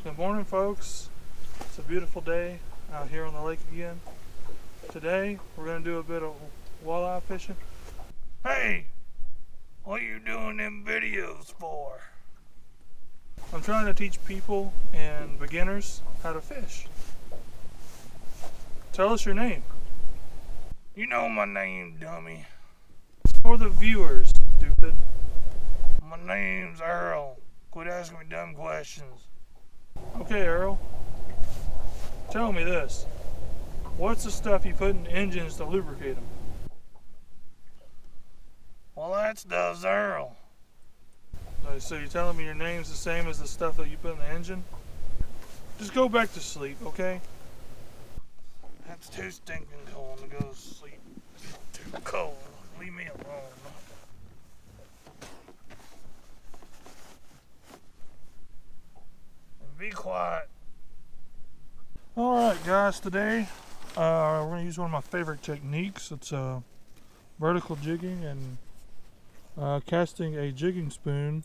Good morning, folks. It's a beautiful day out here on the lake again. Today we're going to do a bit of walleye fishing. Hey, what are you doing them videos for? I'm trying to teach people and beginners how to fish. Tell us your name. You know my name, dummy. For the viewers, stupid. My name's Earl. Quit asking me dumb questions. Okay, Earl. Tell me this. What's the stuff you put in engines to lubricate them? Well, that stuff's Earl. So you're telling me your name's the same as the stuff that you put in the engine? Just go back to sleep, okay? That's too stinking cold to go to sleep. Too cold. Leave me alone. And be quiet. Alright guys, today we're going to use one of my favorite techniques. It's vertical jigging and casting a jigging spoon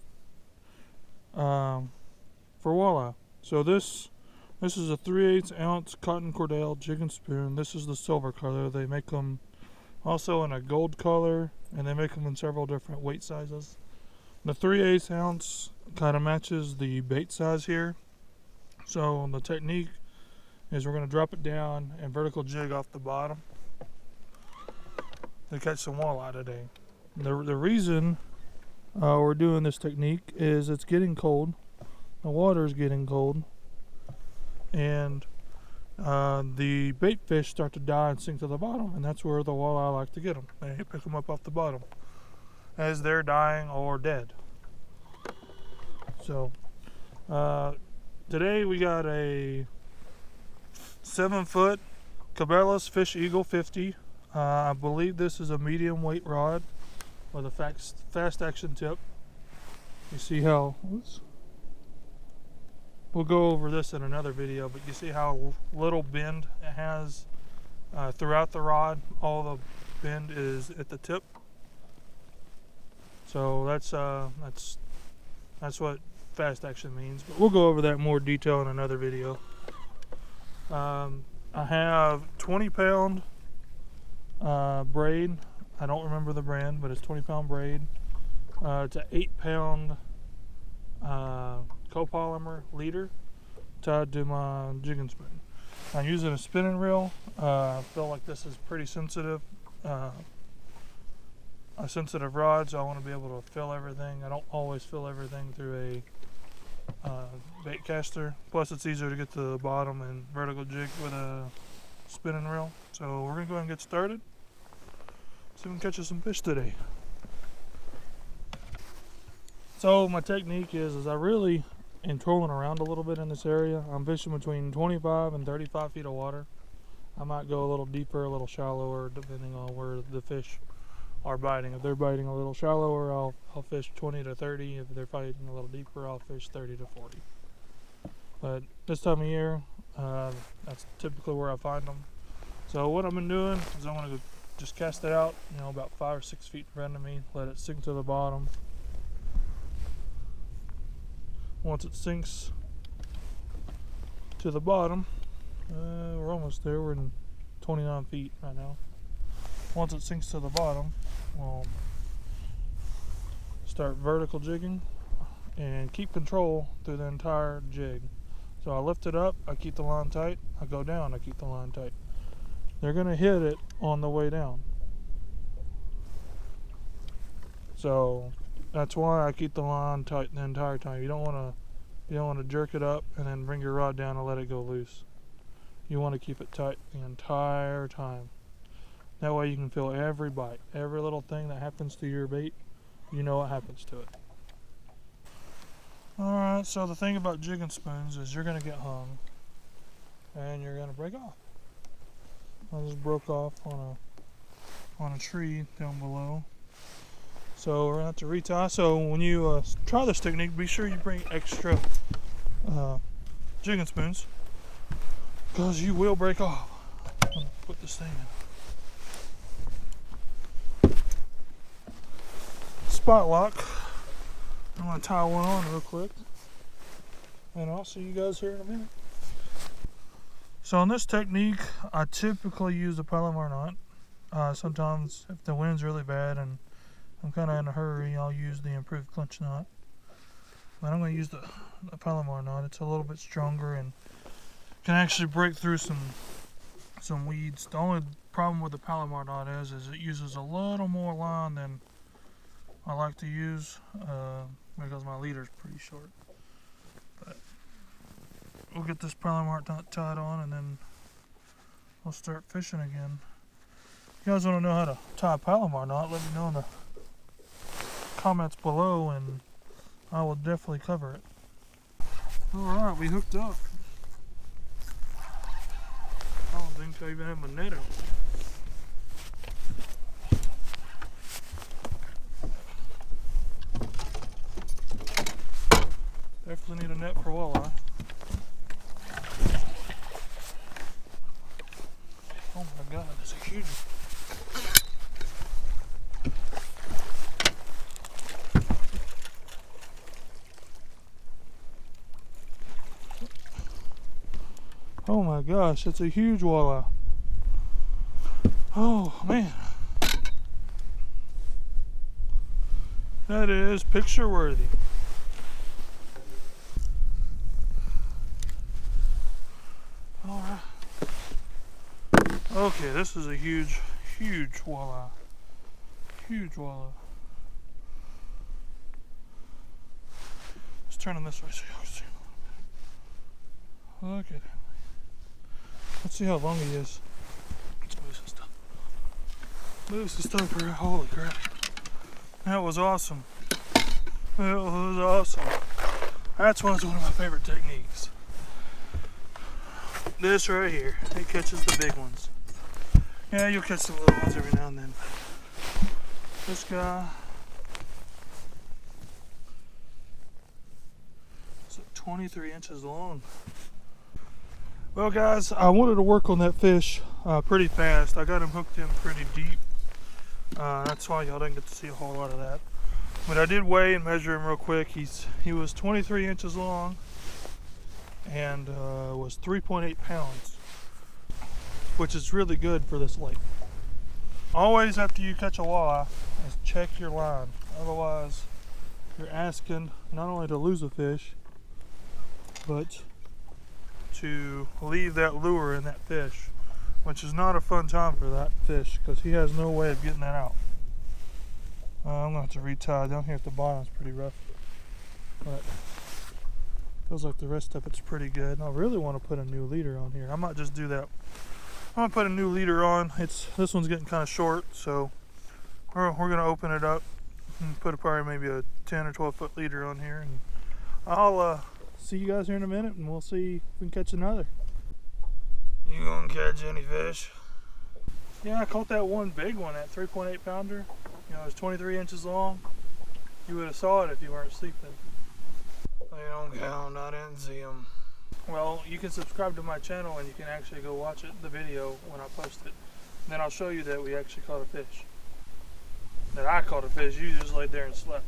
for walleye. So this is a 3/8 ounce cotton cordell jigging spoon. This is the silver color. They make them also in a gold color, and they make them in several different weight sizes. The 3/8 ounce kind of matches the bait size here. So the technique is we're going to drop it down and vertical jig off the bottom to catch some walleye today. The reason we're doing this technique is it's getting cold. The water is getting cold, and the bait fish start to die and sink to the bottom, and that's where the walleye like to get them. They pick them up off the bottom as they're dying or dead. So today we got a 7-foot Cabela's Fish Eagle 50. I believe this is a medium weight rod with a fast action tip. You see how, we'll go over this in another video, but you see how little bend it has throughout the rod. All the bend is at the tip. So that's what fast action means, but we'll go over that in more detail in another video. I have 20-pound braid. I don't remember the brand, but it's 20-pound braid. It's an 8-pound copolymer leader tied to my jigging spoon. I'm using a spinning reel. I feel like this is pretty sensitive, a sensitive rod, so I want to be able to feel everything. I don't always feel everything through a bait caster. Plus it's easier to get to the bottom and vertical jig with a spinning reel. So we're gonna go ahead and get started. See if we can catch us some fish today. So my technique is I really am trolling around a little bit in this area. I'm fishing between 25 and 35 feet of water. I might go a little deeper, a little shallower, depending on where the fish are biting. If they're biting a little shallower, I'll fish 20 to 30. If they're biting a little deeper, I'll fish 30 to 40. But this time of year, that's typically where I find them. So what I've been doing is I'm going to just cast it out, about 5 or 6 feet in front of me, let it sink to the bottom. Once it sinks to the bottom, we're almost there. We're in 29 feet right now. Once it sinks to the bottom, we'll start vertical jigging and keep control through the entire jig. So I lift it up, I keep the line tight. I go down, I keep the line tight. They're going to hit it on the way down. So that's why I keep the line tight the entire time. You don't want to jerk it up and then bring your rod down and let it go loose. You want to keep it tight the entire time. That way you can feel every bite, every little thing that happens to your bait, you know what happens to it. Alright, so the thing about jigging spoons is you're going to get hung and you're going to break off. I just broke off on a tree down below. So we're going to have to retie. So when you try this technique, be sure you bring extra jigging spoons, because you will break off. I'm going to put this thing in. Spot lock. I'm going to tie one on real quick. and I'll see you guys here in a minute. So on this technique, I typically use a Palomar knot. Sometimes if the wind's really bad and I'm kind of in a hurry, I'll use the improved clinch knot. But I'm going to use the Palomar knot. It's a little bit stronger and can actually break through some weeds. The only problem with the Palomar knot is it uses a little more line than I like to use because my leader's pretty short. But we'll get this Palomar knot tied on and then we'll start fishing again. If you guys want to know how to tie a Palomar knot, let me know in the comments below and I will definitely cover it. Alright, we hooked up. I don't think I even have my net out. Definitely need a net for walleye. Oh my god, that's a huge one. Oh my gosh, that's a huge walleye. Oh man. That is picture worthy. Alright. Okay, this is a huge walleye. Huge walleye. Let's turn him this way so you can see him a little bit. Look at him. Let's see how long he is. Let's move some stuff. Move some stuff here. Holy crap. That was awesome. That was awesome. That's one of my favorite techniques. This right here, it catches the big ones. Yeah, you'll catch some little ones every now and then. This guy is 23 inches long. Well guys, I wanted to work on that fish pretty fast. I got him hooked in pretty deep. That's why y'all didn't get to see a whole lot of that. But I did weigh and measure him real quick. He was 23 inches long and was 3.8 pounds, which is really good for this lake. Always after you catch a walleye, is check your line. Otherwise, you're asking not only to lose a fish, but to leave that lure in that fish, which is not a fun time for that fish because he has no way of getting that out. I'm going to have to retie. Down here at the bottom is pretty rough, but feels like the rest of it's pretty good. And I really want to put a new leader on here. I might just do that. I'm going to put a new leader on. This one's getting kind of short, so we're going to open it up and put probably maybe a 10 or 12 foot leader on here, and I'll see you guys here in a minute and we'll see if we can catch another. You gonna catch any fish? Yeah, I caught that one big one, that 3.8 pounder. You know, it was 23 inches long. You would have saw it if you weren't sleeping. They don't count, I didn't see them. Well, you can subscribe to my channel and you can actually go watch the video when I post it. And then I'll show you that we actually caught a fish. That I caught a fish, you just laid there and slept.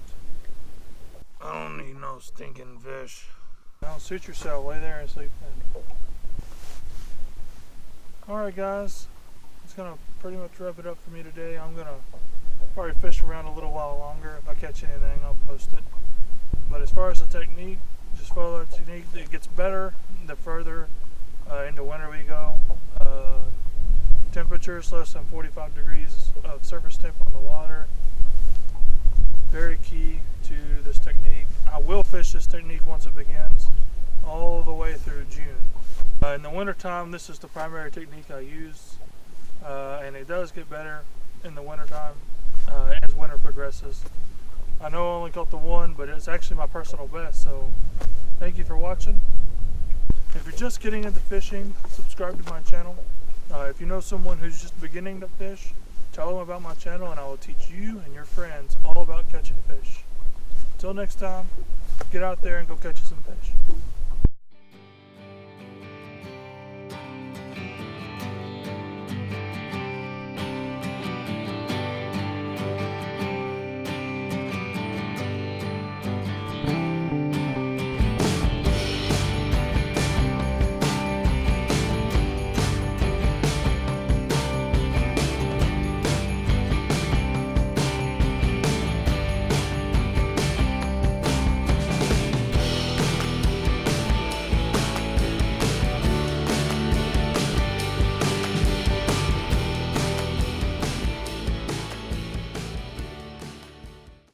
I don't need no stinking fish. Now suit yourself, lay there and sleep then. Alright guys, it's going to pretty much wrap it up for me today. I'm going to probably fish around a little while longer. If I catch anything, I'll post it. But as far as the technique, just follow the technique. It gets better the further into winter we go. Temperatures less than 45 degrees of surface temp on the water. Very key to this technique. I will fish this technique once it begins all the way through June. In the wintertime, this is the primary technique I use, and it does get better in the wintertime as winter progresses. I know I only caught the one, but it's actually my personal best, so thank you for watching. If you're just getting into fishing, subscribe to my channel. If you know someone who's just beginning to fish, tell them about my channel and I will teach you and your friends all about catching fish. Until next time, get out there and go catch some fish.